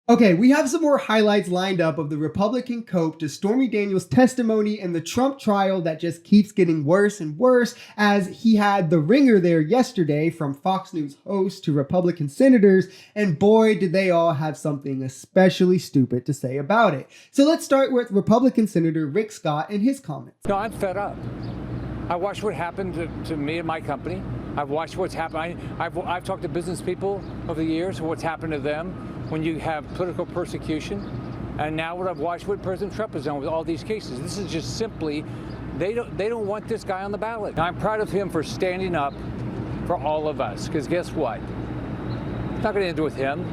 Okay, we have some more highlights lined up of the Republican cope to Stormy Daniels' testimony in the Trump trial that just keeps getting worse and worse, as he had the ringer there yesterday from Fox News hosts to Republican senators, and boy, did they all have something especially stupid to say about it. So let's start with Republican Senator Rick Scott and his comments. No, I'm fed up. I watched what happened to me and my company. I've watched what's happened. I've talked to business people over the years, what's happened to them when you have political persecution. And now what I've watched what President Trump has done with all these cases. This is just simply, they don't want this guy on the ballot. And I'm proud of him for standing up for all of us, because guess what? It's not going to end with him.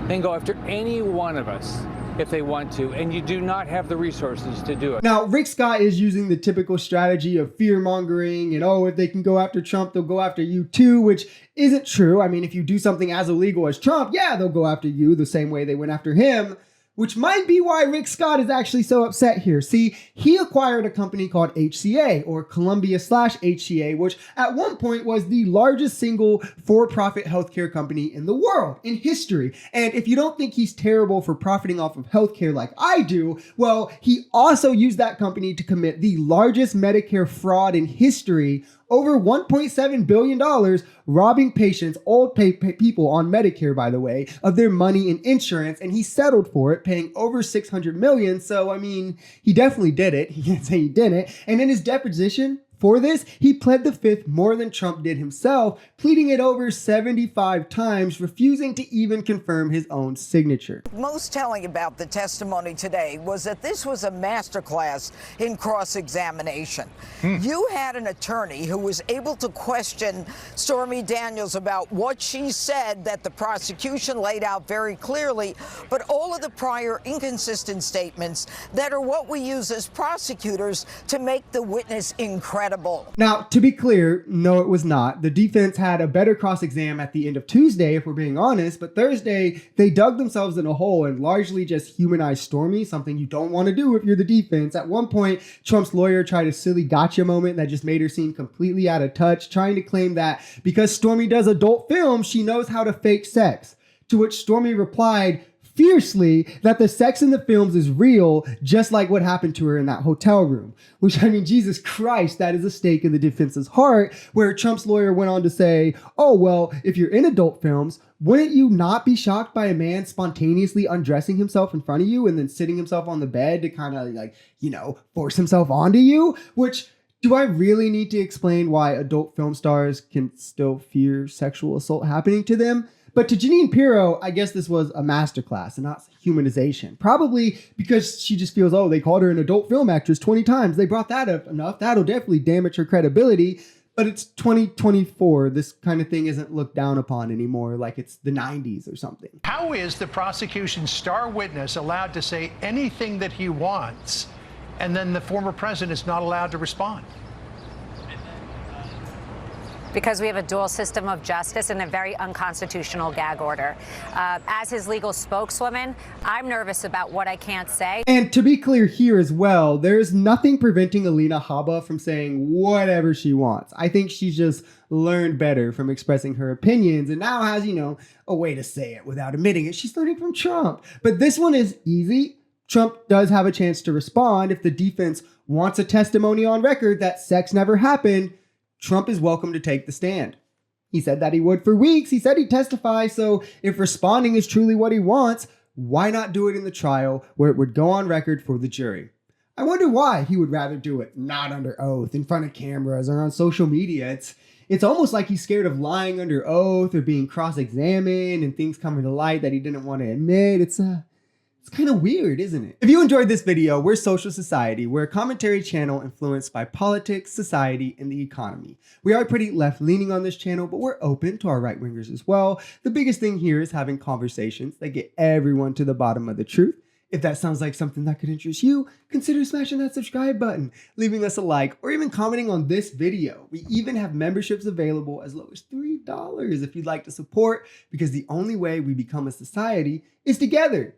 They can go after any one of us if they want to, and you do not have the resources to do it. Now, Rick Scott is using the typical strategy of fear-mongering and, oh, if they can go after Trump, they'll go after you too, which isn't true. I mean, if you do something as illegal as Trump, yeah, they'll go after you the same way they went after him, which might be why Rick Scott is actually so upset here. See, he acquired a company called HCA, or Columbia/HCA, which at one point was the largest single for-profit healthcare company in the world, in history. And if you don't think he's terrible for profiting off of healthcare like I do, well, he also used that company to commit the largest Medicare fraud in history, over $1.7 billion, robbing patients, old people on Medicare, by the way, of their money and insurance, and he settled for it, paying over $600 million. So, I mean, he definitely did it. He can't say he didn't. And in his deposition for this, he pled the fifth more than Trump did himself, pleading it over 75 times, refusing to even confirm his own signature. Most telling about the testimony today was that this was a masterclass in cross-examination. You had an attorney who was able to question Stormy Daniels about what she said that the prosecution laid out very clearly, but all of the prior inconsistent statements that are what we use as prosecutors to make the witness incredible. Now, to be clear, no, it was not. The defense had a better cross-exam at the end of Tuesday, if we're being honest, but Thursday, they dug themselves in a hole and largely just humanized Stormy, something you don't want to do if you're the defense. At one point, Trump's lawyer tried a silly gotcha moment that just made her seem completely out of touch, trying to claim that because Stormy does adult films, she knows how to fake sex. To which Stormy replied fiercely that the sex in the films is real, just like what happened to her in that hotel room. Which, I mean, Jesus Christ, that is a stake in the defense's heart, where Trump's lawyer went on to say, oh, well, if you're in adult films, wouldn't you not be shocked by a man spontaneously undressing himself in front of you and then sitting himself on the bed to kind of like, you know, force himself onto you? Which, do I really need to explain why adult film stars can still fear sexual assault happening to them? But to Jeanine Pirro, I guess this was a masterclass and not humanization. Probably because she just feels, oh, they called her an adult film actress 20 times. They brought that up enough. That'll definitely damage her credibility. But it's 2024. This kind of thing isn't looked down upon anymore like it's the 90s or something. How is the prosecution's star witness allowed to say anything that he wants, and then the former president is not allowed to respond? Because we have a dual system of justice and a very unconstitutional gag order. As his legal spokeswoman, I'm nervous about what I can't say. And to be clear here as well, there's nothing preventing Alina Habba from saying whatever she wants. I think she's just learned better from expressing her opinions and now has, you know, a way to say it without admitting it. She's learning from Trump. But this one is easy. Trump does have a chance to respond if the defense wants a testimony on record that sex never happened. Trump is welcome to take the stand. He said that he would for weeks. He said he'd testify. So if responding is truly what he wants, why not do it in the trial where it would go on record for the jury? I wonder why he would rather do it not under oath, in front of cameras, or on social media. It's almost like he's scared of lying under oath or being cross-examined and things coming to light that he didn't want to admit. It's kind of weird, isn't it? If you enjoyed this video, we're Social Society. We're a commentary channel influenced by politics, society, and the economy. We are pretty left-leaning on this channel, but we're open to our right-wingers as well. The biggest thing here is having conversations that get everyone to the bottom of the truth. If that sounds like something that could interest you, consider smashing that subscribe button, leaving us a like, or even commenting on this video. We even have memberships available as low as $3 if you'd like to support, because the only way we become a society is together.